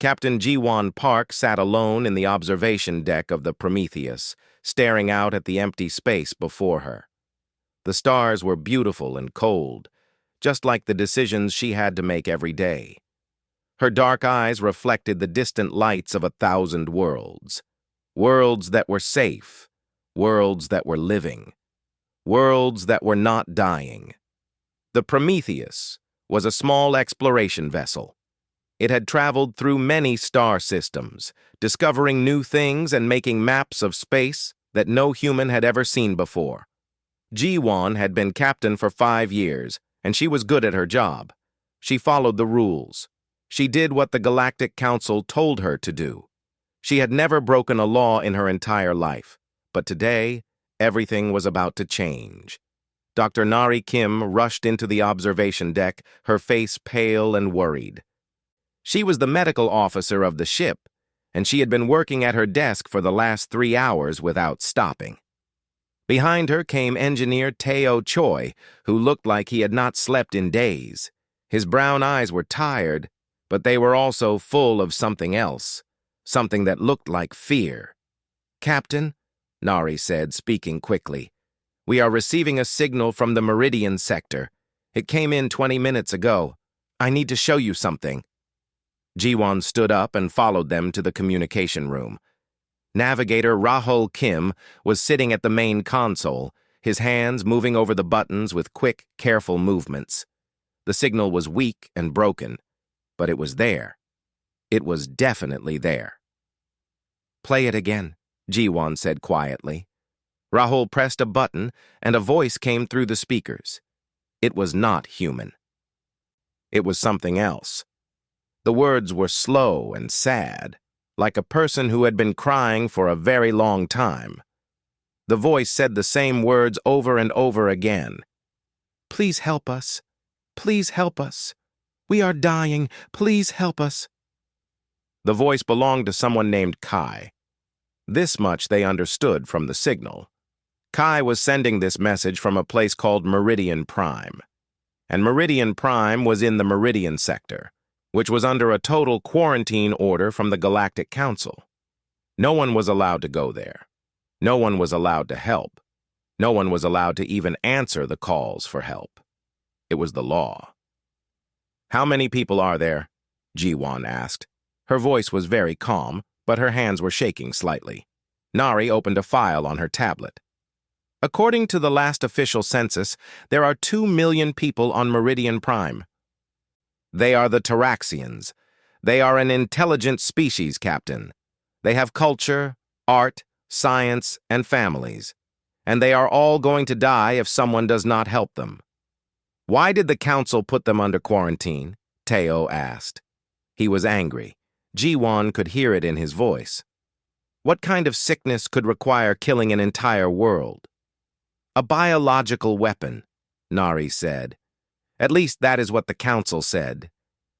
Captain Ji-won Park sat alone in the observation deck of the Prometheus, staring out at the empty space before her. The stars were beautiful and cold, just like the decisions she had to make every day. Her dark eyes reflected the distant lights of 1,000 worlds. Worlds that were safe, worlds that were living, worlds that were not dying. The Prometheus was a small exploration vessel. It had traveled through many star systems, discovering new things and making maps of space that no human had ever seen before. Ji-won had been captain for 5 years, and she was good at her job. She followed the rules. She did what the Galactic Council told her to do. She had never broken a law in her entire life, but today, everything was about to change. Dr. Nari Kim rushed into the observation deck, her face pale and worried. She was the medical officer of the ship, and she had been working at her desk for the last 3 hours without stopping. Behind her came engineer Teo Choi, who looked like he had not slept in days. His brown eyes were tired, but they were also full of something else, something that looked like fear. "Captain," Nari said, speaking quickly, "we are receiving a signal from the Meridian sector. It came in 20 minutes ago. I need to show you something." Ji-won stood up and followed them to the communication room. Navigator Rahul Kim was sitting at the main console, his hands moving over the buttons with quick, careful movements. The signal was weak and broken, but it was there. It was definitely there. "Play it again," Ji-won said quietly. Rahul pressed a button, and a voice came through the speakers. It was not human. It was something else. The words were slow and sad, like a person who had been crying for a very long time. The voice said the same words over and over again. "Please help us. Please help us. We are dying. Please help us." The voice belonged to someone named Kai. This much they understood from the signal. Kai was sending this message from a place called Meridian Prime. And Meridian Prime was in the Meridian sector, which was under a total quarantine order from the Galactic Council. No one was allowed to go there. No one was allowed to help. No one was allowed to even answer the calls for help. It was the law. "How many people are there?" Ji-won asked. Her voice was very calm, but her hands were shaking slightly. Nari opened a file on her tablet. "According to the last official census, there are 2 million people on Meridian Prime. They are the Taraxians. They are an intelligent species, Captain. They have culture, art, science, and families. And they are all going to die if someone does not help them." "Why did the council put them under quarantine?" Teo asked. He was angry. Ji-won could hear it in his voice. What kind of sickness could require killing an entire world? "A biological weapon," Nari said. "At least that is what the council said.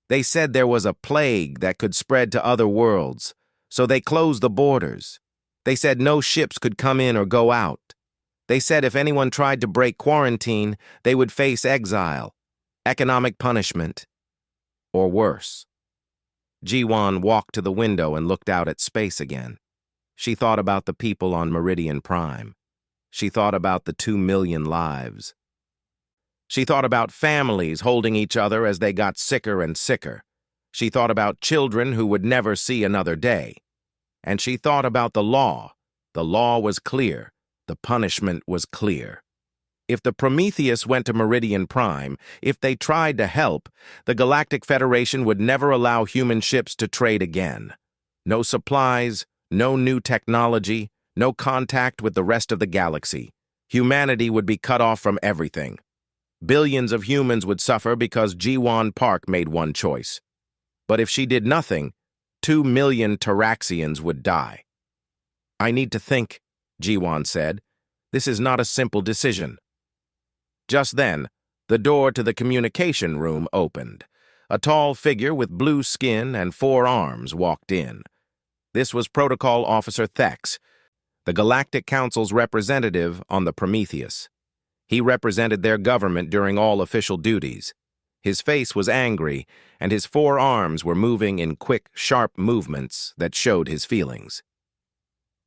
They said there was a plague that could spread to other worlds, so they closed the borders. They said no ships could come in or go out. They said if anyone tried to break quarantine, they would face exile, economic punishment, or worse." Ji-won walked to the window and looked out at space again. She thought about the people on Meridian Prime. She thought about the 2 million lives. She thought about families holding each other as they got sicker and sicker. She thought about children who would never see another day. And she thought about the law. The law was clear. The punishment was clear. If the Prometheus went to Meridian Prime, if they tried to help, the Galactic Federation would never allow human ships to trade again. No supplies, no new technology, no contact with the rest of the galaxy. Humanity would be cut off from everything. Billions of humans would suffer because Ji-won Park made one choice. But if she did nothing, 2 million Taraxians would die. "I need to think," Ji-won said. "This is not a simple decision." Just then, the door to the communication room opened. A tall figure with blue skin and 4 arms walked in. This was Protocol Officer Thex, the Galactic Council's representative on the Prometheus. He represented their government during all official duties. His face was angry, and his four arms were moving in quick, sharp movements that showed his feelings.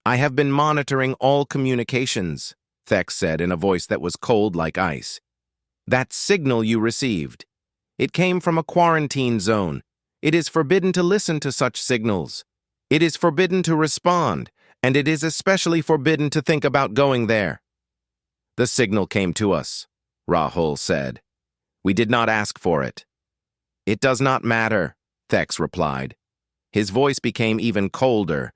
"I have been monitoring all communications," Thex said in a voice that was cold like ice. "That signal you received. It came from a quarantine zone. It is forbidden to listen to such signals. It is forbidden to respond, and it is especially forbidden to think about going there." "The signal came to us," Rahul said. "We did not ask for it." "It does not matter," Thex replied. His voice became even colder.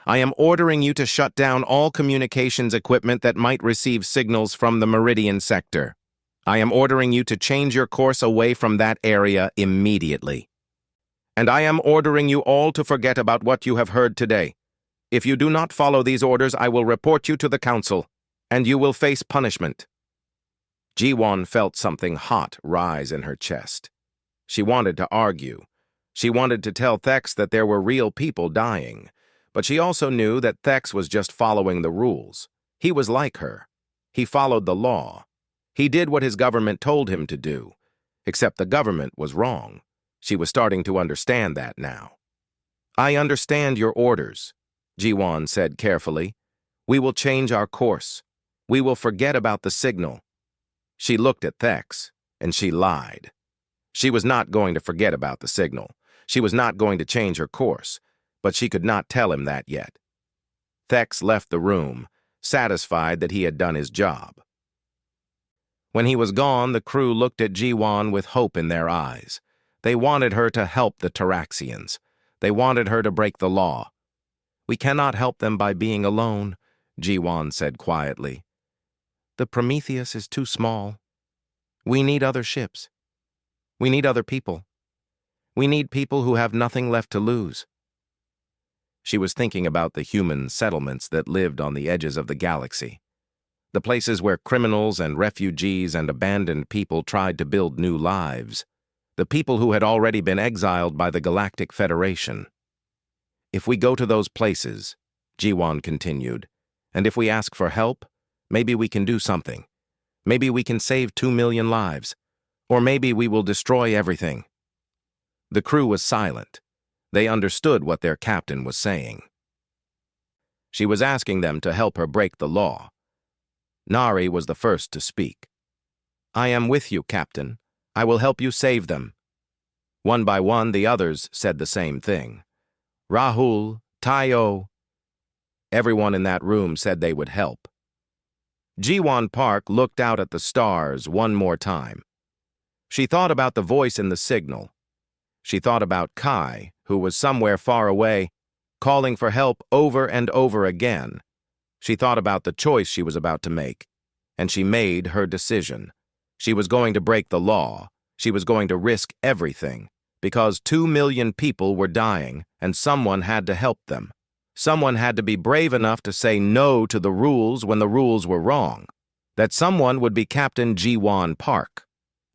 "I am ordering you to shut down all communications equipment that might receive signals from the Meridian sector. I am ordering you to change your course away from that area immediately. And I am ordering you all to forget about what you have heard today. If you do not follow these orders, I will report you to the council, and you will face punishment." Ji-won felt something hot rise in her chest. She wanted to argue. She wanted to tell Thex that there were real people dying, but she also knew that Thex was just following the rules. He was like her. He followed the law. He did what his government told him to do, except the government was wrong. She was starting to understand that now. "I understand your orders," Ji-won said carefully. "We will change our course. We will forget about the signal." She looked at Thex, and she lied. She was not going to forget about the signal. She was not going to change her course, but she could not tell him that yet. Thex left the room, satisfied that he had done his job. When he was gone, the crew looked at Ji-won with hope in their eyes. They wanted her to help the Taraxians. They wanted her to break the law. "We cannot help them by being alone," Ji-won said quietly. "The Prometheus is too small. We need other ships. We need other people. We need people who have nothing left to lose." She was thinking about the human settlements that lived on the edges of the galaxy. The places where criminals and refugees and abandoned people tried to build new lives. The people who had already been exiled by the Galactic Federation. "If we go to those places," Ji-won continued, "and if we ask for help, maybe we can do something. Maybe we can save 2 million lives. Or maybe we will destroy everything." The crew was silent. They understood what their captain was saying. She was asking them to help her break the law. Nari was the first to speak. "I am with you, Captain. I will help you save them." One by one, the others said the same thing. Rahul, Tayo. Everyone in that room said they would help. Ji-won Park looked out at the stars one more time. She thought about the voice in the signal. She thought about Kai, who was somewhere far away, calling for help over and over again. She thought about the choice she was about to make, and she made her decision. She was going to break the law. She was going to risk everything, because 2 million people were dying, and someone had to help them. Someone had to be brave enough to say no to the rules when the rules were wrong. That someone would be Captain Ji-won Park.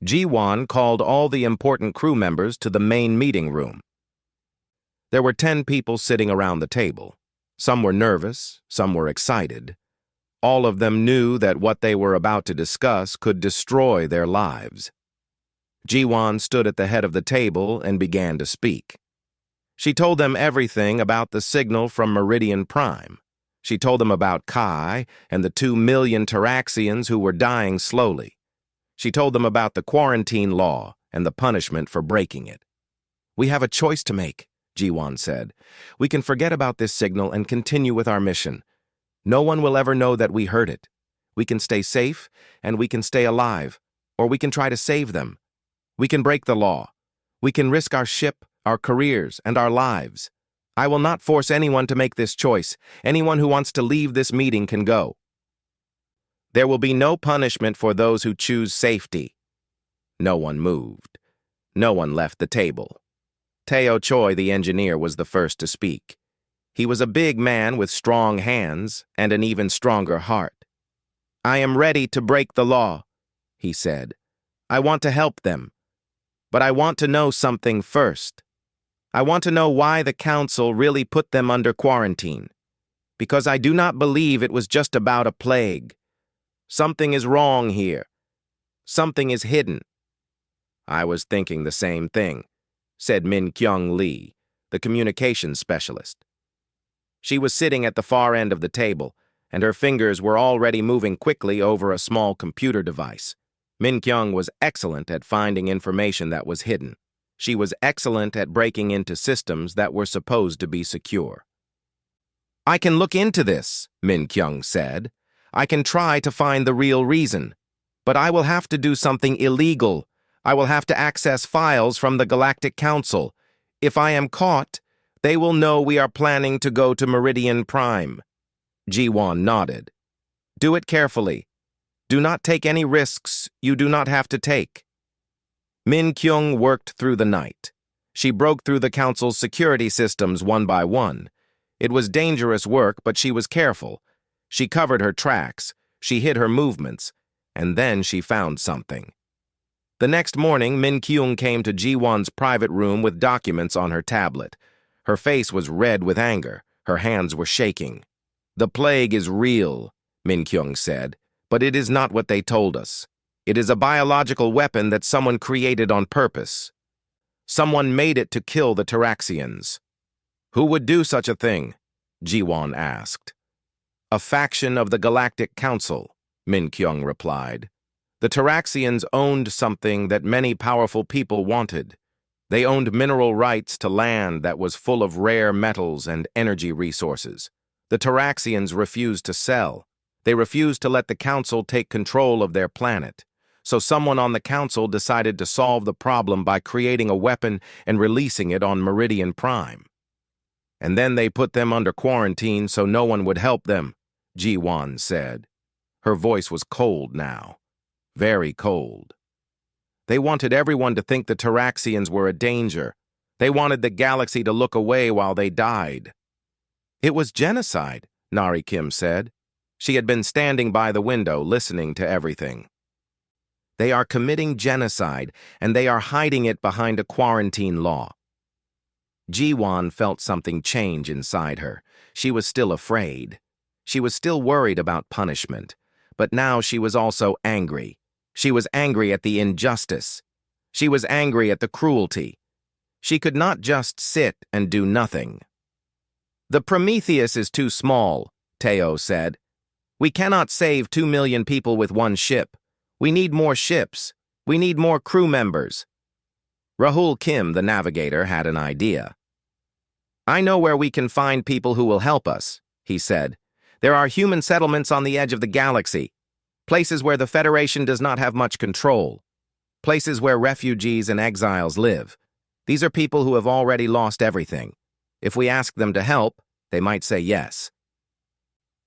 Ji-won called all the important crew members to the main meeting room. There were 10 people sitting around the table. Some were nervous, some were excited. All of them knew that what they were about to discuss could destroy their lives. Ji-won stood at the head of the table and began to speak. She told them everything about the signal from Meridian Prime. She told them about Kai and the 2 million Taraxians who were dying slowly. She told them about the quarantine law and the punishment for breaking it. "We have a choice to make," Ji-won said. "We can forget about this signal and continue with our mission. No one will ever know that we heard it. We can stay safe and we can stay alive, or we can try to save them. We can break the law. We can risk our ship, our careers, and our lives. I will not force anyone to make this choice. Anyone who wants to leave this meeting can go. There will be no punishment for those who choose safety." No one moved. No one left the table. Teo Choi, the engineer, was the first to speak. He was a big man with strong hands and an even stronger heart. "I am ready to break the law," he said. "I want to help them. But I want to know something first. I want to know why the council really put them under quarantine. Because I do not believe it was just about a plague. Something is wrong here. Something is hidden." I was thinking the same thing, said Min Kyung Lee, the communications specialist. She was sitting at the far end of the table, and her fingers were already moving quickly over a small computer device. Min Kyung was excellent at finding information that was hidden. She was excellent at breaking into systems that were supposed to be secure. I can look into this, Min Kyung said. I can try to find the real reason. But I will have to do something illegal. I will have to access files from the Galactic Council. If I am caught, they will know we are planning to go to Meridian Prime. Ji-won nodded. Do it carefully. Do not take any risks you do not have to take. Min Kyung worked through the night. She broke through the Council's security systems one by one. It was dangerous work, but she was careful. She covered her tracks, she hid her movements, and then she found something. The next morning, Min Kyung came to Ji-won's private room with documents on her tablet. Her face was red with anger. Her hands were shaking. The plague is real, Min Kyung said, but it is not what they told us. It is a biological weapon that someone created on purpose. Someone made it to kill the Taraxians. Who would do such a thing? Ji-won asked. A faction of the Galactic Council, Min Kyung replied. The Taraxians owned something that many powerful people wanted. They owned mineral rights to land that was full of rare metals and energy resources. The Taraxians refused to sell. They refused to let the Council take control of their planet. So someone on the Council decided to solve the problem by creating a weapon and releasing it on Meridian Prime. And then they put them under quarantine so no one would help them, Ji-won said. Her voice was cold now. Very cold. They wanted everyone to think the Taraxians were a danger. They wanted the galaxy to look away while they died. It was genocide, Nari Kim said. She had been standing by the window listening to everything. They are committing genocide, and they are hiding it behind a quarantine law. Ji-won felt something change inside her. She was still afraid. She was still worried about punishment, but now she was also angry. She was angry at the injustice. She was angry at the cruelty. She could not just sit and do nothing. The Prometheus is too small, Teo said. We cannot save 2 million people with one ship. We need more ships. We need more crew members. Rahul Kim, the navigator, had an idea. I know where we can find people who will help us, he said. There are human settlements on the edge of the galaxy, places where the Federation does not have much control, places where refugees and exiles live. These are people who have already lost everything. If we ask them to help, they might say yes.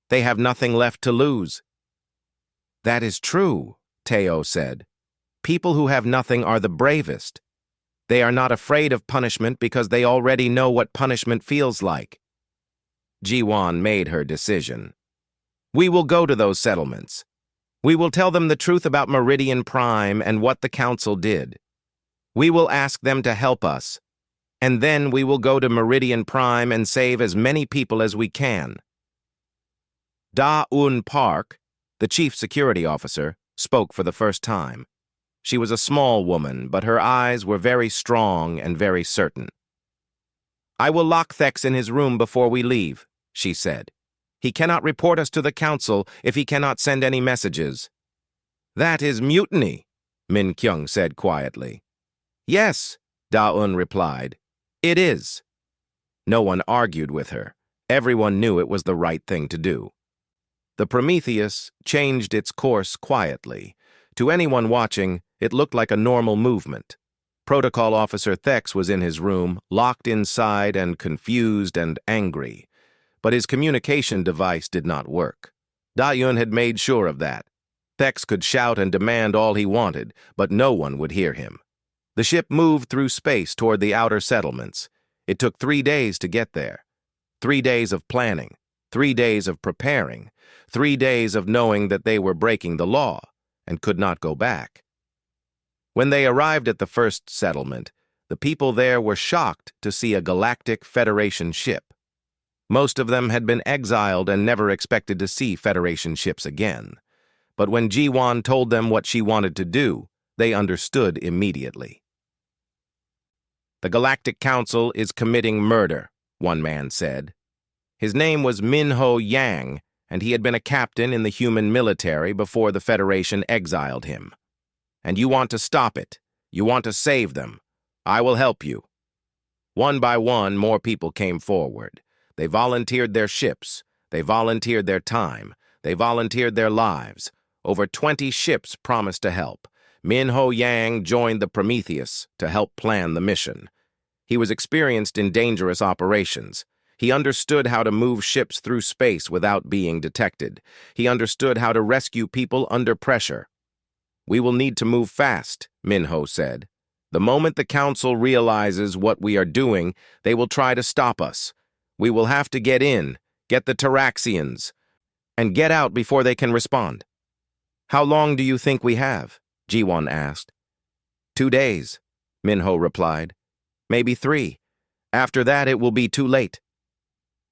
They have nothing left to lose. That is true, Teo said. People who have nothing are the bravest. They are not afraid of punishment because they already know what punishment feels like. Ji-won made her decision. We will go to those settlements. We will tell them the truth about Meridian Prime and what the Council did. We will ask them to help us, and then we will go to Meridian Prime and save as many people as we can. Da-un Park, the chief security officer, spoke for the first time. She was a small woman, but her eyes were very strong and very certain. I will lock Thex in his room before we leave, she said. He cannot report us to the Council if he cannot send any messages. That is mutiny, Min Kyung said quietly. Yes, Da-un replied. It is. No one argued with her. Everyone knew it was the right thing to do. The Prometheus changed its course quietly. To anyone watching, it looked like a normal movement. Protocol Officer Thex was in his room, locked inside and confused and angry. But his communication device did not work. Da-un had made sure of that. Thex could shout and demand all he wanted, but no one would hear him. The ship moved through space toward the outer settlements. It took 3 days to get there. 3 days of planning, 3 days of preparing, 3 days of knowing that they were breaking the law and could not go back. When they arrived at the first settlement, the people there were shocked to see a Galactic Federation ship. Most of them had been exiled and never expected to see Federation ships again. But when Ji-won told them what she wanted to do, They understood immediately. "The Galactic Council is committing murder," one man said. His name was Minho Yang, and he had been a captain in the human military before the Federation exiled him. "And you want to stop it. You want to save them. I will help you." One by one, more people came forward. They volunteered their ships. They volunteered their time. They volunteered their lives. Over 20 ships promised to help. Minho Yang joined the Prometheus to help plan the mission. He was experienced in dangerous operations. He understood how to move ships through space without being detected. He understood how to rescue people under pressure. "We will need to move fast," Minho said. "The moment the Council realizes what we are doing, they will try to stop us. We will have to get in, get the Taraxians, and get out before they can respond." "How long do you think we have?" Jiwon asked. 2 days, Minho replied. "Maybe 3. After that, it will be too late."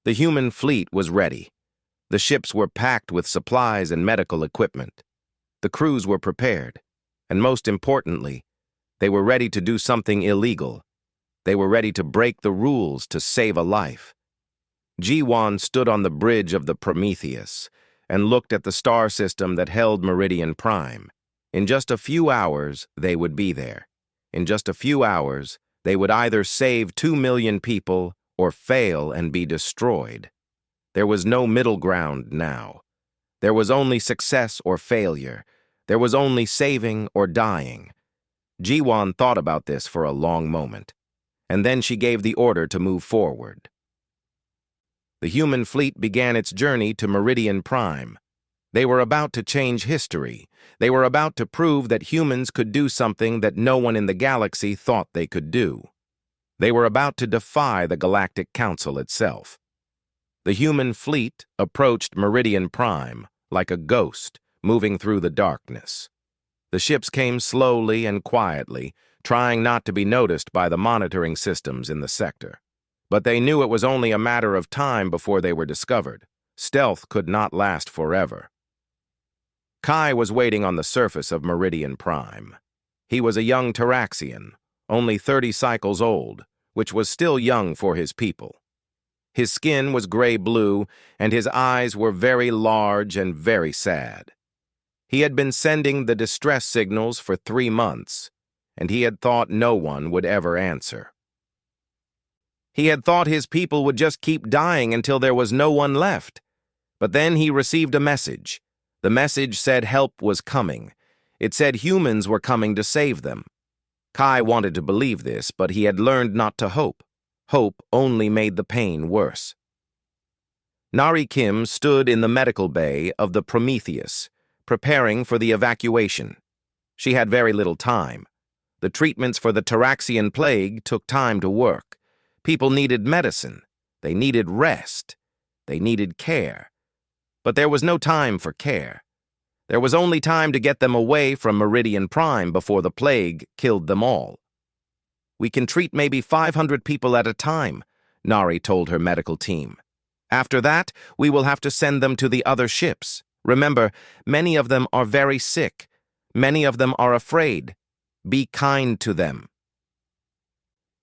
The human fleet was ready. The ships were packed with supplies and medical equipment. The crews were prepared, and most importantly, they were ready to do something illegal. They were ready to break the rules to save a life. Jiwon stood on the bridge of the Prometheus and looked at the star system that held Meridian Prime. In just a few hours, they would be there. In just a few hours, they would either save 2 million people or fail and be destroyed. There was no middle ground now. There was only success or failure. There was only saving or dying. Jiwon thought about this for a long moment, and then she gave the order to move forward. The human fleet began its journey to Meridian Prime. They were about to change history. They were about to prove that humans could do something that no one in the galaxy thought they could do. They were about to defy the Galactic Council itself. The human fleet approached Meridian Prime like a ghost moving through the darkness. The ships came slowly and quietly, trying not to be noticed by the monitoring systems in the sector. But they knew it was only a matter of time before they were discovered. Stealth could not last forever. Kai was waiting on the surface of Meridian Prime. He was a young Taraxian, only 30 cycles old, which was still young for his people. His skin was gray-blue, and his eyes were very large and very sad. He had been sending the distress signals for 3 months, and he had thought no one would ever answer. He had thought his people would just keep dying until there was no one left. But then he received a message. The message said help was coming. It said humans were coming to save them. Kai wanted to believe this, but he had learned not to hope. Hope only made the pain worse. Nari Kim stood in the medical bay of the Prometheus, preparing for the evacuation. She had very little time. The treatments for the Taraxian plague took time to work. People needed medicine. They needed rest. They needed care. But there was no time for care. There was only time to get them away from Meridian Prime before the plague killed them all. "We can treat maybe 500 people at a time," Nari told her medical team. "After that, we will have to send them to the other ships. Remember, many of them are very sick. Many of them are afraid. Be kind to them.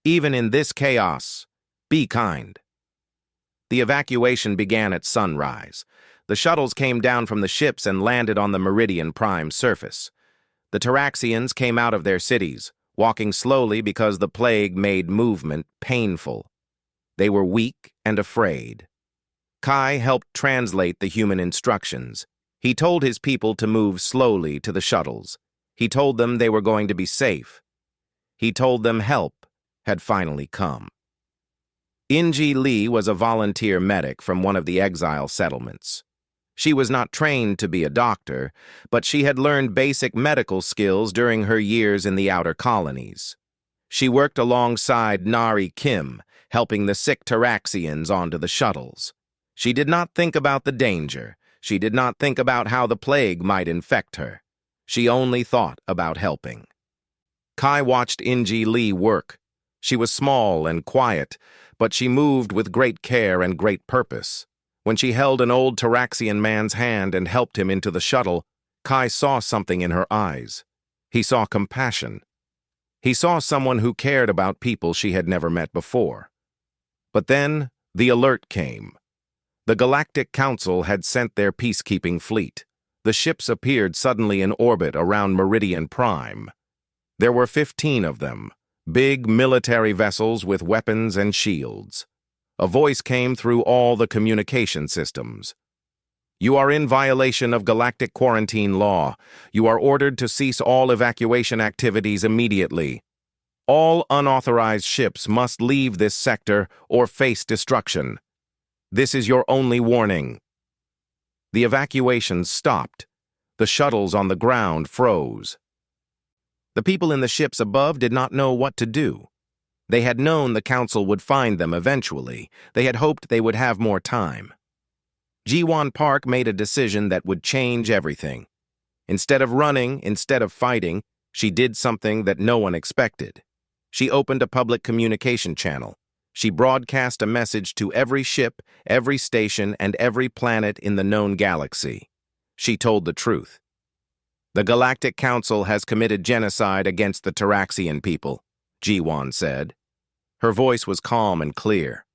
Even in this chaos, be kind." The evacuation began at sunrise. The shuttles came down from the ships and landed on the Meridian Prime surface. The Taraxians came out of their cities, walking slowly because the plague made movement painful. They were weak and afraid. Kai helped translate the human instructions. He told his people to move slowly to the shuttles. He told them they were going to be safe. He told them help had finally come. Inji Lee was a volunteer medic from one of the exile settlements. She was not trained to be a doctor, but she had learned basic medical skills during her years in the outer colonies. She worked alongside Nari Kim, helping the sick Taraxians onto the shuttles. She did not think about the danger. She did not think about how the plague might infect her. She only thought about helping. Kai watched Inji Lee work. She was small and quiet, but she moved with great care and great purpose. When she held an old Taraxian man's hand and helped him into the shuttle, Kai saw something in her eyes. He saw compassion. He saw someone who cared about people she had never met before. But then, the alert came. The Galactic Council had sent their peacekeeping fleet. The ships appeared suddenly in orbit around Meridian Prime. There were 15 of them, big military vessels with weapons and shields. A voice came through all the communication systems. "You are in violation of galactic quarantine law. You are ordered to cease all evacuation activities immediately. All unauthorized ships must leave this sector or face destruction. This is your only warning." The evacuations stopped. The shuttles on the ground froze. The people in the ships above did not know what to do. They had known the council would find them eventually. They had hoped they would have more time. Ji-won Park made a decision that would change everything. Instead of running, instead of fighting, she did something that no one expected. She opened a public communication channel. She broadcast a message to every ship, every station, and every planet in the known galaxy. She told the truth. "The Galactic Council has committed genocide against the Taraxian people," Ji-won said. Her voice was calm and clear.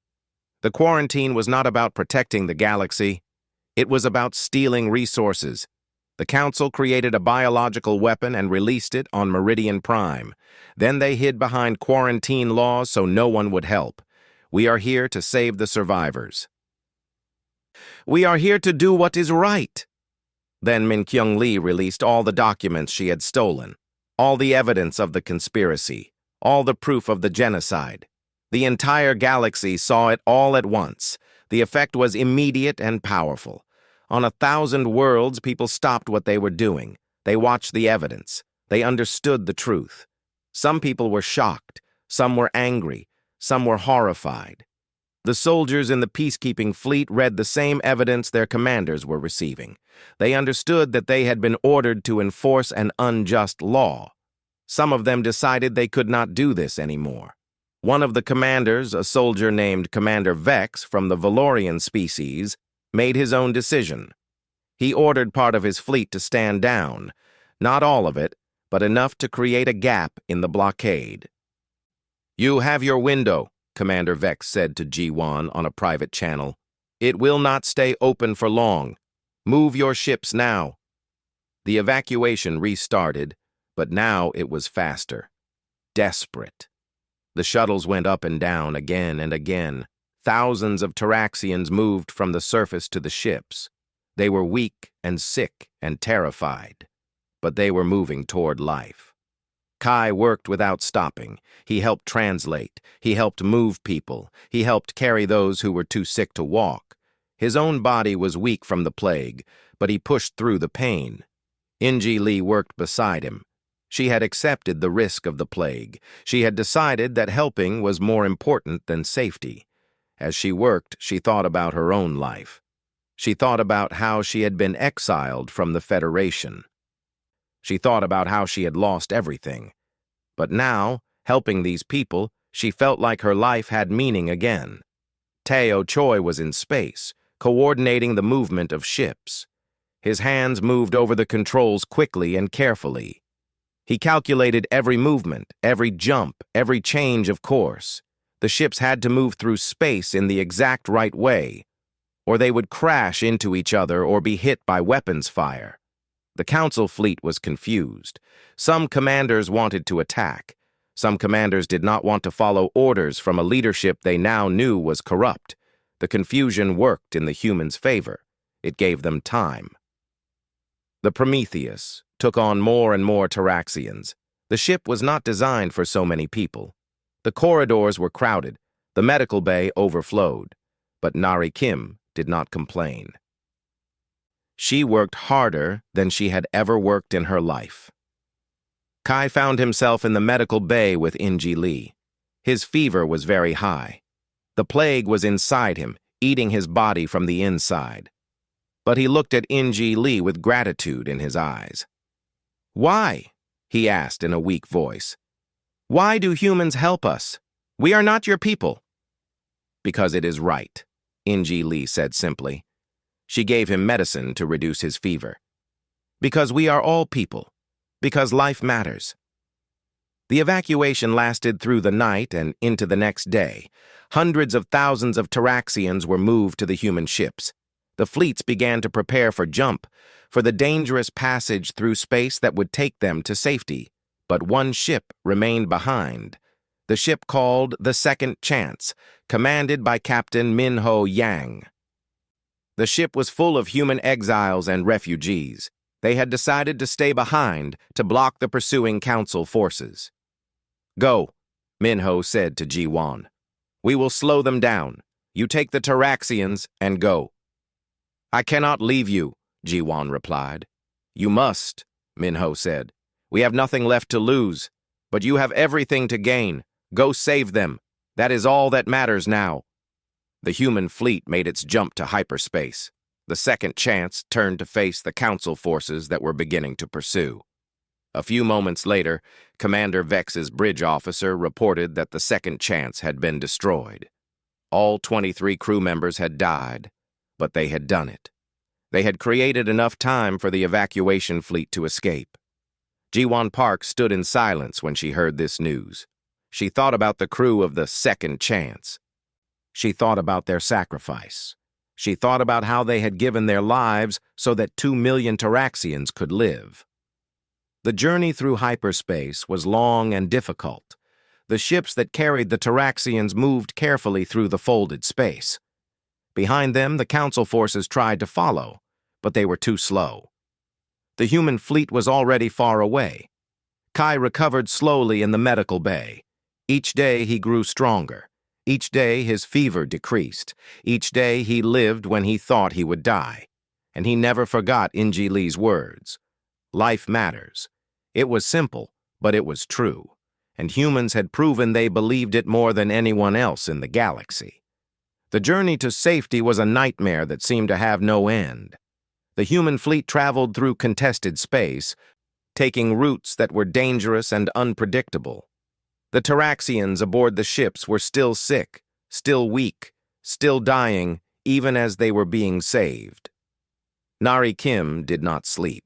The quarantine was not about protecting the galaxy. It was about stealing resources. The Council created a biological weapon and released it on Meridian Prime. Then they hid behind quarantine laws so no one would help. "We are here to save the survivors. We are here to do what is right." Then Min-kyung Lee released all the documents she had stolen, all the evidence of the conspiracy, all the proof of the genocide. The entire galaxy saw it all at once. The effect was immediate and powerful. On 1,000 worlds, people stopped what they were doing. They watched the evidence. They understood the truth. Some people were shocked. Some were angry. Some were horrified. The soldiers in the peacekeeping fleet read the same evidence their commanders were receiving. They understood that they had been ordered to enforce an unjust law. Some of them decided they could not do this anymore. One of the commanders, a soldier named Commander Vex from the Valorian species, made his own decision. He ordered part of his fleet to stand down, not all of it, but enough to create a gap in the blockade. "You have your window," Commander Vex said to Ji-won on a private channel. "It will not stay open for long. Move your ships now." The evacuation restarted, but now it was faster. Desperate. The shuttles went up and down again and again. Thousands of Taraxians moved from the surface to the ships. They were weak and sick and terrified, but they were moving toward life. Kai worked without stopping. He helped translate. He helped move people. He helped carry those who were too sick to walk. His own body was weak from the plague, but he pushed through the pain. In-ji Lee worked beside him. She had accepted the risk of the plague. She had decided that helping was more important than safety. As she worked, she thought about her own life. She thought about how she had been exiled from the Federation. She thought about how she had lost everything. But now, helping these people, she felt like her life had meaning again. Teo Choi was in space, coordinating the movement of ships. His hands moved over the controls quickly and carefully. He calculated every movement, every jump, every change of course. The ships had to move through space in the exact right way, or they would crash into each other or be hit by weapons fire. The Council fleet was confused. Some commanders wanted to attack. Some commanders did not want to follow orders from a leadership they now knew was corrupt. The confusion worked in the humans' favor. It gave them time. The Prometheus took on more and more Taraxians. The ship was not designed for so many people. The corridors were crowded. The medical bay overflowed. But Nari Kim did not complain. She worked harder than she had ever worked in her life. Kai found himself in the medical bay with In-ji Lee. His fever was very high. The plague was inside him, eating his body from the inside. But he looked at In-ji Lee with gratitude in his eyes. "Why?" he asked in a weak voice. "Why do humans help us? We are not your people." "Because it is right," In-ji Lee said simply. She gave him medicine to reduce his fever. "Because we are all people. Because life matters. The evacuation lasted through the night and into the next day. Hundreds of thousands of Taraxians were moved to the human ships. The fleets began to prepare for jump, for the dangerous passage through space that would take them to safety. But one ship remained behind. The ship called the Second Chance, commanded by Captain Minho Yang. The ship was full of human exiles and refugees. They had decided to stay behind to block the pursuing council forces. "Go," Minho said to Ji-Wan. "We will slow them down. You take the Taraxians and go." "I cannot leave you," Ji-Wan replied. "You must," Minho said. "We have nothing left to lose, but you have everything to gain. Go save them. That is all that matters now." The human fleet made its jump to hyperspace. The Second Chance turned to face the council forces that were beginning to pursue. A few moments later, Commander Vex's bridge officer reported that the Second Chance had been destroyed. All 23 crew members had died, but they had done it. They had created enough time for the evacuation fleet to escape. Ji-Wan Park stood in silence when she heard this news. She thought about the crew of the Second Chance. She thought about their sacrifice. She thought about how they had given their lives so that 2 million Taraxians could live. The journey through hyperspace was long and difficult. The ships that carried the Taraxians moved carefully through the folded space. Behind them, the council forces tried to follow, but they were too slow. The human fleet was already far away. Kai recovered slowly in the medical bay. Each day he grew stronger. Each day his fever decreased. Each day he lived when he thought he would die. And he never forgot Inji Lee's words. Life matters. It was simple, but it was true. And humans had proven they believed it more than anyone else in the galaxy. The journey to safety was a nightmare that seemed to have no end. The human fleet traveled through contested space, taking routes that were dangerous and unpredictable. The Taraxians aboard the ships were still sick, still weak, still dying, even as they were being saved. Nari Kim did not sleep.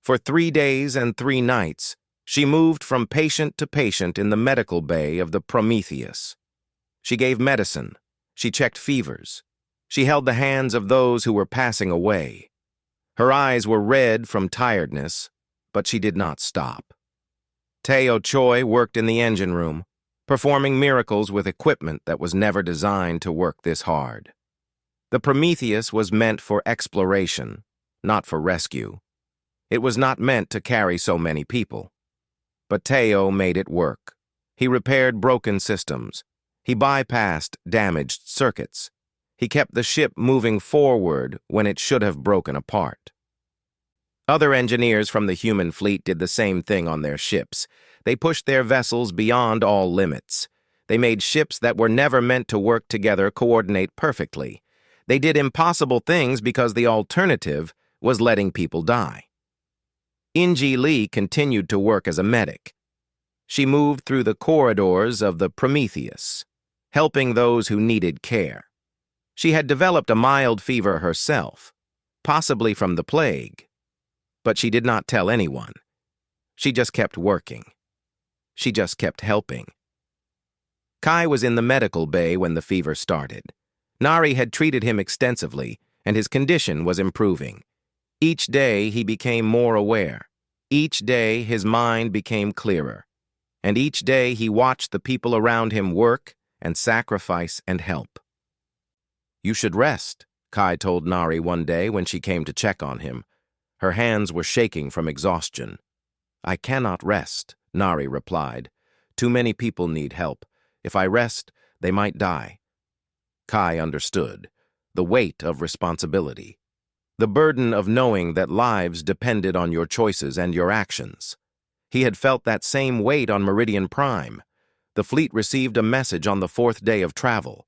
For 3 days and 3 nights, she moved from patient to patient in the medical bay of the Prometheus. She gave medicine. She checked fevers. She held the hands of those who were passing away. Her eyes were red from tiredness, but she did not stop. Teo Choi worked in the engine room, performing miracles with equipment that was never designed to work this hard. The Prometheus was meant for exploration, not for rescue. It was not meant to carry so many people. But Teo made it work. He repaired broken systems. He bypassed damaged circuits. He kept the ship moving forward when it should have broken apart. Other engineers from the human fleet did the same thing on their ships. They pushed their vessels beyond all limits. They made ships that were never meant to work together coordinate perfectly. They did impossible things because the alternative was letting people die. Inji Lee continued to work as a medic. She moved through the corridors of the Prometheus, helping those who needed care. She had developed a mild fever herself, possibly from the plague. But she did not tell anyone. She just kept working. She just kept helping. Kai was in the medical bay when the fever started. Nari had treated him extensively, and his condition was improving. Each day he became more aware. Each day his mind became clearer. And each day he watched the people around him work and sacrifice and help. "You should rest," Kai told Nari one day when she came to check on him. Her hands were shaking from exhaustion. "I cannot rest," Nari replied. "Too many people need help. If I rest, they might die." Kai understood. The weight of responsibility. The burden of knowing that lives depended on your choices and your actions. He had felt that same weight on Meridian Prime. The fleet received a message on the 4th day of travel.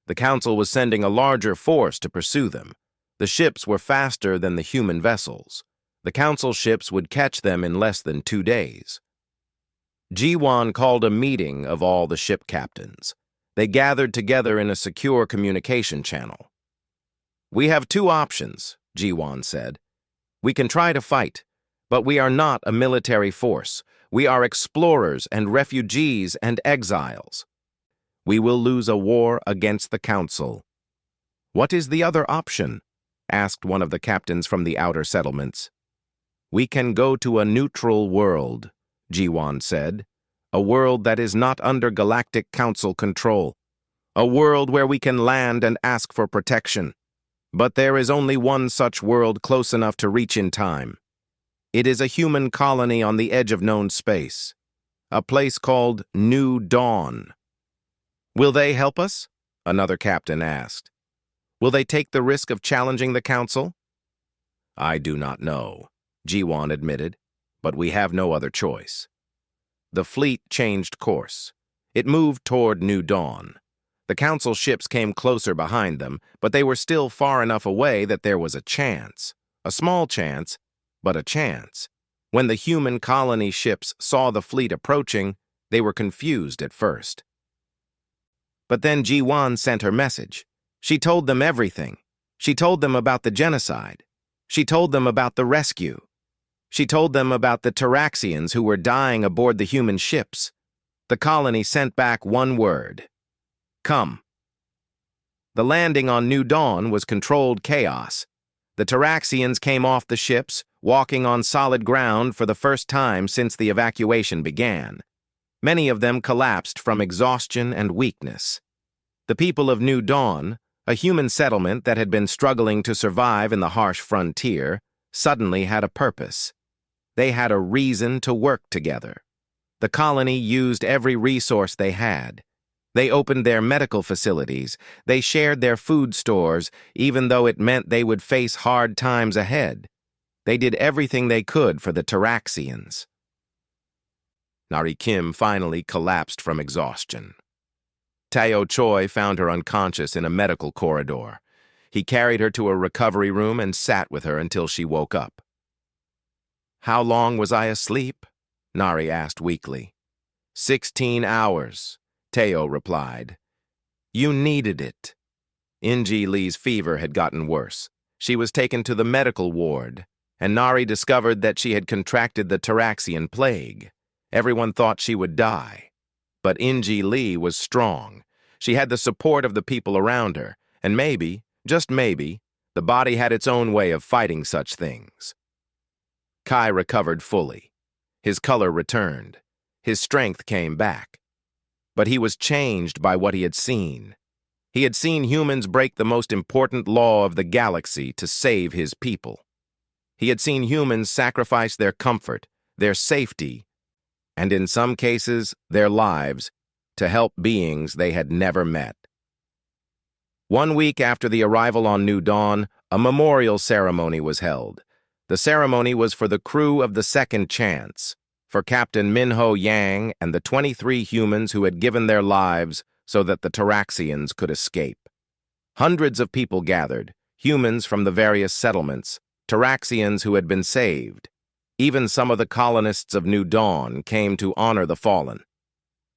The Council was sending a larger force to pursue them. The ships were faster than the human vessels. The Council ships would catch them in less than 2 days. Ji-Wan called a meeting of all the ship captains. They gathered together in a secure communication channel. "We have 2 options," Ji-Wan said. "We can try to fight. But we are not a military force. We are explorers and refugees and exiles. We will lose a war against the Council. What is the other option? Asked one of the captains from the outer settlements. We can go to a neutral world, Jiwan said. A world that is not under Galactic Council control. A world where we can land and ask for protection. But there is only one such world close enough to reach in time. It is a human colony on the edge of known space. A place called New Dawn. Will they help us? Another captain asked. Will they take the risk of challenging the Council? I do not know, Jiwan admitted, but we have no other choice. The fleet changed course. It moved toward New Dawn. The Council ships came closer behind them, but they were still far enough away that there was a chance. A small chance, but a chance. When the human colony ships saw the fleet approaching, they were confused at first. But then Jiwan sent her message. She told them everything. She told them about the genocide. She told them about the rescue. She told them about the Taraxians who were dying aboard the human ships. The colony sent back one word. Come. The landing on New Dawn was controlled chaos. The Taraxians came off the ships, walking on solid ground for the first time since the evacuation began. Many of them collapsed from exhaustion and weakness. The people of New Dawn, a human settlement that had been struggling to survive in the harsh frontier, suddenly had a purpose. They had a reason to work together. The colony used every resource they had. They opened their medical facilities. They shared their food stores, even though it meant they would face hard times ahead. They did everything they could for the Taraxians. Nari Kim finally collapsed from exhaustion. Tao Choi found her unconscious in a medical corridor. He carried her to a recovery room and sat with her until she woke up. How long was I asleep? Nari asked weakly. 16 hours, Tao replied. You needed it. Inji Lee's fever had gotten worse. She was taken to the medical ward, and Nari discovered that she had contracted the Taraxian plague. Everyone thought she would die. But Inji Lee was strong. She had the support of the people around her, and maybe, just maybe, the body had its own way of fighting such things. Kai recovered fully. His color returned. His strength came back. But he was changed by what he had seen. He had seen humans break the most important law of the galaxy to save his people. He had seen humans sacrifice their comfort, their safety, and in some cases, their lives, to help beings they had never met. 1 week after the arrival on New Dawn, a memorial ceremony was held. The ceremony was for the crew of the Second Chance, for Captain Minho Yang and the 23 humans who had given their lives so that the Taraxians could escape. Hundreds of people gathered, humans from the various settlements, Taraxians who had been saved. Even some of the colonists of New Dawn came to honor the fallen.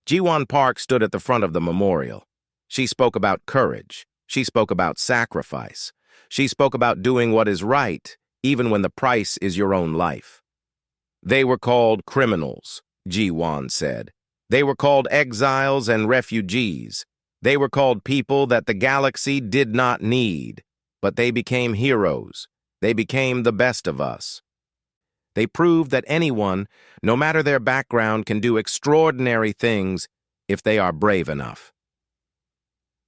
Jiwan Park stood at the front of the memorial. She spoke about courage. She spoke about sacrifice. She spoke about doing what is right, even when the price is your own life. They were called criminals, Jiwan said. They were called exiles and refugees. They were called people that the galaxy did not need, but they became heroes. They became the best of us. They proved that anyone, no matter their background, can do extraordinary things if they are brave enough.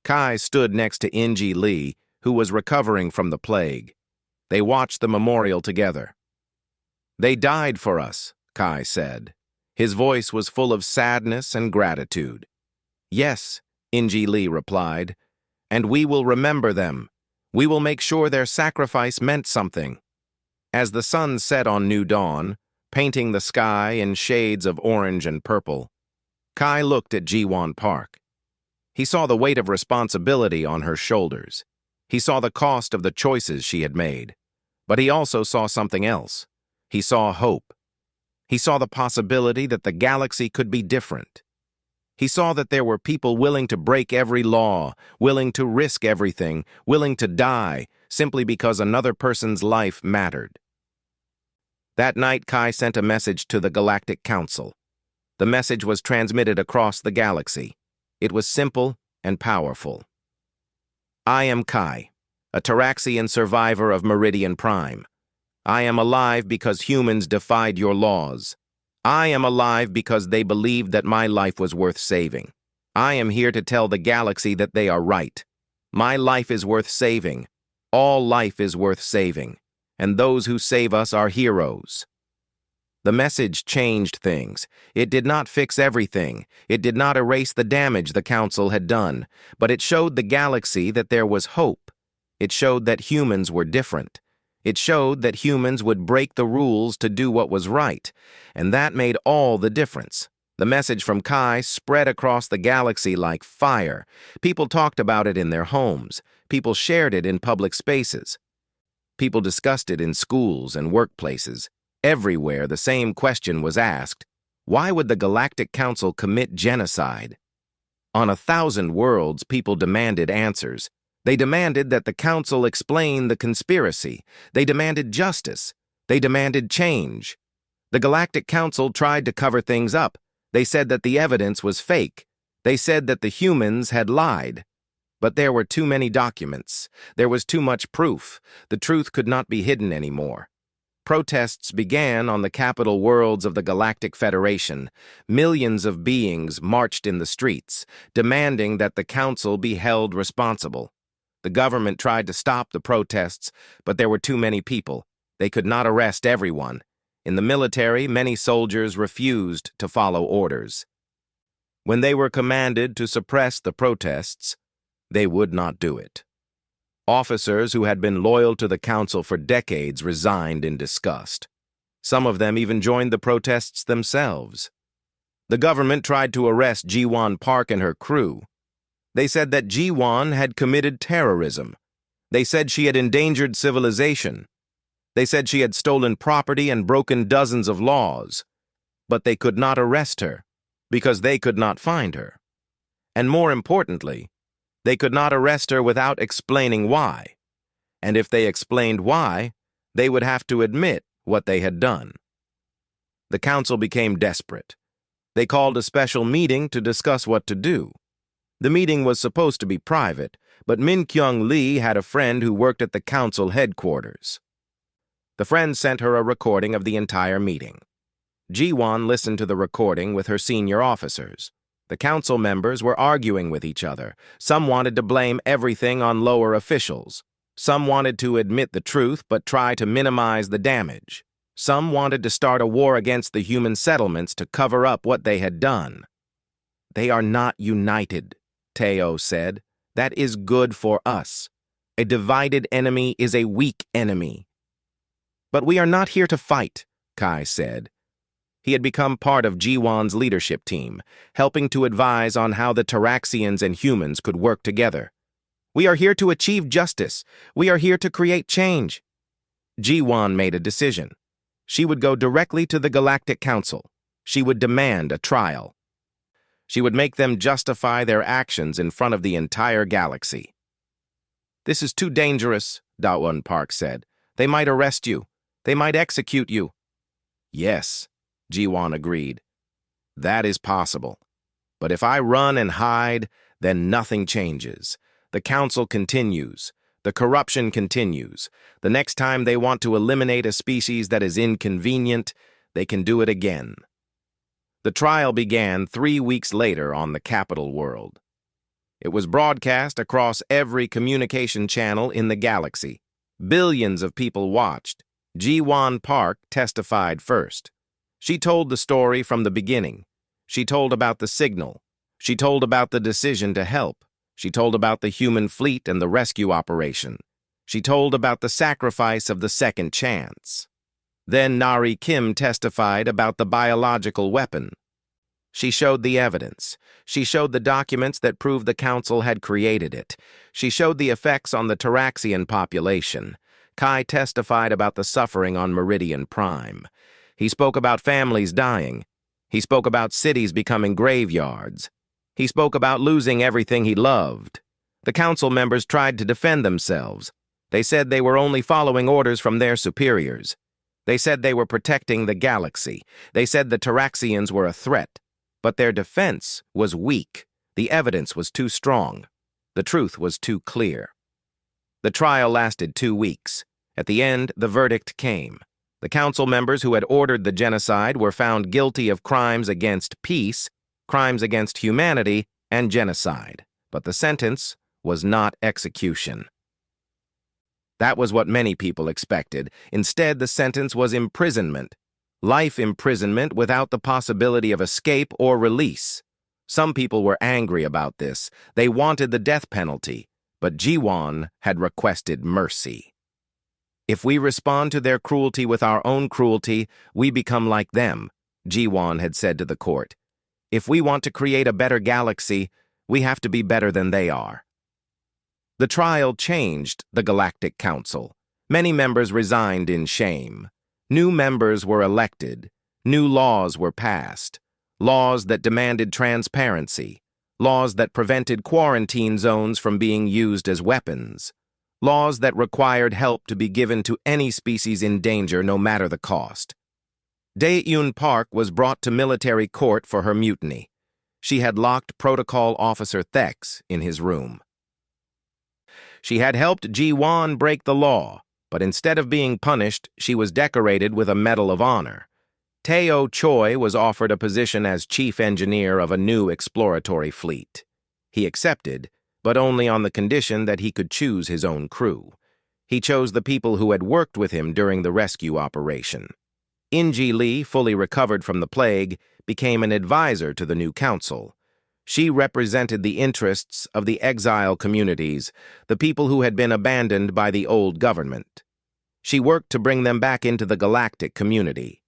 Kai stood next to Inji Lee, who was recovering from the plague. They watched the memorial together. They died for us, Kai said. His voice was full of sadness and gratitude. Yes, Inji Lee replied, and we will remember them. We will make sure their sacrifice meant something. As the sun set on New Dawn, painting the sky in shades of orange and purple, Kai looked at Jiwan Park. He saw the weight of responsibility on her shoulders. He saw the cost of the choices she had made. But he also saw something else. He saw hope. He saw the possibility that the galaxy could be different. He saw that there were people willing to break every law, willing to risk everything, willing to die, simply because another person's life mattered. That night, Kai sent a message to the Galactic Council. The message was transmitted across the galaxy. It was simple and powerful. I am Kai, a Taraxian survivor of Meridian Prime. I am alive because humans defied your laws. I am alive because they believed that my life was worth saving. I am here to tell the galaxy that they are right. My life is worth saving. All life is worth saving. And those who save us are heroes. The message changed things. It did not fix everything. It did not erase the damage the Council had done. But it showed the galaxy that there was hope. It showed that humans were different. It showed that humans would break the rules to do what was right. And that made all the difference. The message from Kai spread across the galaxy like fire. People talked about it in their homes. People shared it in public spaces. People discussed it in schools and workplaces. Everywhere the same question was asked: why would the Galactic Council commit genocide? On 1,000 worlds, people demanded answers. They demanded that the Council explain the conspiracy. They demanded justice. They demanded change. The Galactic Council tried to cover things up. They said that the evidence was fake. They said that the humans had lied. But there were too many documents. There was too much proof. The truth could not be hidden anymore. Protests began on the capital worlds of the Galactic Federation. Millions of beings marched in the streets, demanding that the Council be held responsible. The government tried to stop the protests, but there were too many people. They could not arrest everyone. In the military, many soldiers refused to follow orders. When they were commanded to suppress the protests, they would not do it. Officers who had been loyal to the Council for decades resigned in disgust. Some of them even joined the protests themselves. The government tried to arrest Ji-Wan Park and her crew. They said that Ji-Wan had committed terrorism. They said she had endangered civilization. They said she had stolen property and broken dozens of laws. But they could not arrest her because they could not find her. And more importantly, they could not arrest her without explaining why. And if they explained why, they would have to admit what they had done. The Council became desperate. They called a special meeting to discuss what to do. The meeting was supposed to be private, but Min-Kyung Lee had a friend who worked at the Council headquarters. The friend sent her a recording of the entire meeting. Ji-Wan listened to the recording with her senior officers. The Council members were arguing with each other. Some wanted to blame everything on lower officials. Some wanted to admit the truth but try to minimize the damage. Some wanted to start a war against the human settlements to cover up what they had done. They are not united, Teo said. That is good for us. A divided enemy is a weak enemy. But we are not here to fight, Kai said. He had become part of Ji-Wan's leadership team, helping to advise on how the Taraxians and humans could work together. We are here to achieve justice. We are here to create change. Ji-Wan made a decision. She would go directly to the Galactic Council. She would demand a trial. She would make them justify their actions in front of the entire galaxy. This is too dangerous, Ji-Wan Park said. They might arrest you. They might execute you. Yes, Ji-Wan agreed. That is possible. But if I run and hide, then nothing changes. The Council continues. The corruption continues. The next time they want to eliminate a species that is inconvenient, they can do it again. The trial began 3 weeks later on the capital world. It was broadcast across every communication channel in the galaxy. Billions of people watched. Ji-Wan Park testified first. She told the story from the beginning. She told about the signal. She told about the decision to help. She told about the human fleet and the rescue operation. She told about the sacrifice of the second chance. Then Nari Kim testified about the biological weapon. She showed the evidence. She showed the documents that proved the Council had created it. She showed the effects on the Taraxian population. Kai testified about the suffering on Meridian Prime. He spoke about families dying. He spoke about cities becoming graveyards. He spoke about losing everything he loved. The Council members tried to defend themselves. They said they were only following orders from their superiors. They said they were protecting the galaxy. They said the Taraxians were a threat. But their defense was weak. The evidence was too strong. The truth was too clear. The trial lasted 2 weeks. At the end, the verdict came. The council members who had ordered the genocide were found guilty of crimes against peace, crimes against humanity, and genocide. But the sentence was not execution. That was what many people expected. Instead, the sentence was imprisonment. Life imprisonment without the possibility of escape or release. Some people were angry about this. They wanted the death penalty, but Ji-won had requested mercy. If we respond to their cruelty with our own cruelty, we become like them, Ji-won had said to the court. If we want to create a better galaxy, we have to be better than they are. The trial changed the Galactic Council. Many members resigned in shame. New members were elected. New laws were passed. Laws that demanded transparency. Laws that prevented quarantine zones from being used as weapons. Laws that required help to be given to any species in danger, no matter the cost. Dae-Eun Park was brought to military court for her mutiny. She had locked Protocol Officer Thex in his room. She had helped Ji-won break the law, but instead of being punished, she was decorated with a Medal of Honor. Teo Choi was offered a position as chief engineer of a new exploratory fleet. He accepted, but only on the condition that he could choose his own crew. He chose the people who had worked with him during the rescue operation. In-ji Lee, fully recovered from the plague, became an advisor to the new council. She represented the interests of the exile communities, the people who had been abandoned by the old government. She worked to bring them back into the galactic community.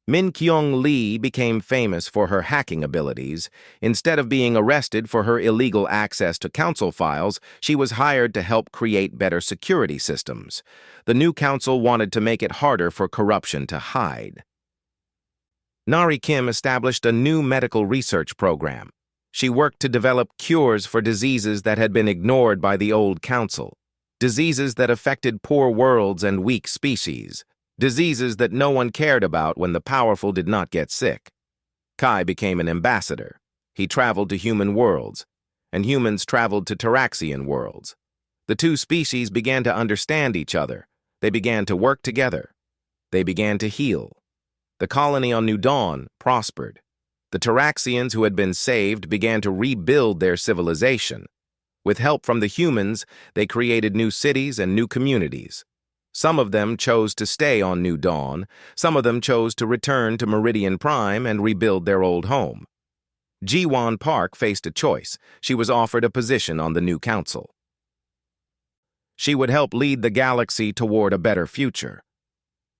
Min Kyung Lee became famous for her hacking abilities. Instead of being arrested for her illegal access to council files, she was hired to help create better security systems. The new council wanted to make it harder for corruption to hide. Nari Kim established a new medical research program. She worked to develop cures for diseases that had been ignored by the old council. Diseases that affected poor worlds and weak species. Diseases that no one cared about when the powerful did not get sick. Kai became an ambassador. He traveled to human worlds, and humans traveled to Taraxian worlds. The two species began to understand each other. They began to work together. They began to heal. The colony on New Dawn prospered. The Taraxians who had been saved began to rebuild their civilization. With help from the humans, they created new cities and new communities. Some of them chose to stay on New Dawn. Some of them chose to return to Meridian Prime and rebuild their old home. Ji-won Park faced a choice. She was offered a position on the new council. She would help lead the galaxy toward a better future.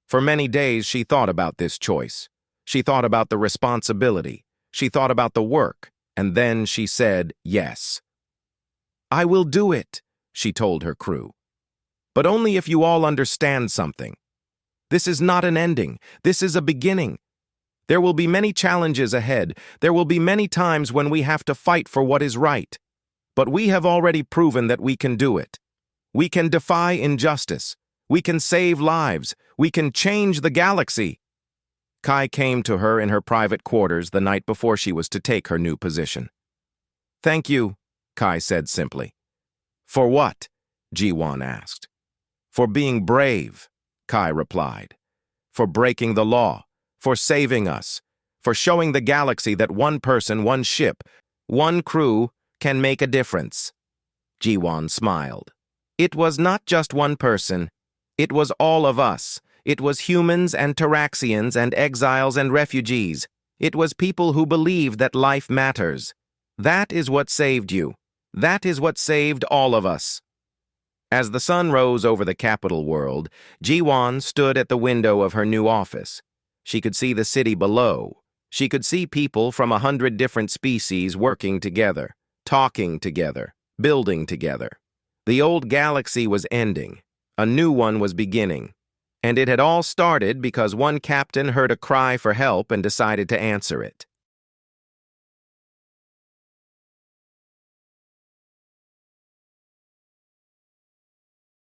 For many days, she thought about this choice. She thought about the responsibility. She thought about the work. And then she said yes. "I will do it," she told her crew. "But only if you all understand something. This is not an ending. This is a beginning. There will be many challenges ahead. There will be many times when we have to fight for what is right. But we have already proven that we can do it. We can defy injustice. We can save lives. We can change the galaxy." Kai came to her in her private quarters the night before she was to take her new position. "Thank you," Kai said simply. "For what?" Ji-won asked. "For being brave," Kai replied. "For breaking the law. For saving us. For showing the galaxy that one person, one ship, one crew can make a difference." Ji-won smiled. "It was not just one person. It was all of us. It was humans and Taraxians and exiles and refugees. It was people who believed that life matters. That is what saved you. That is what saved all of us." As the sun rose over the capital world, Ji-won stood at the window of her new office. She could see the city below. She could see people from 100 different species working together, talking together, building together. The old galaxy was ending. A new one was beginning. And it had all started because one captain heard a cry for help and decided to answer it.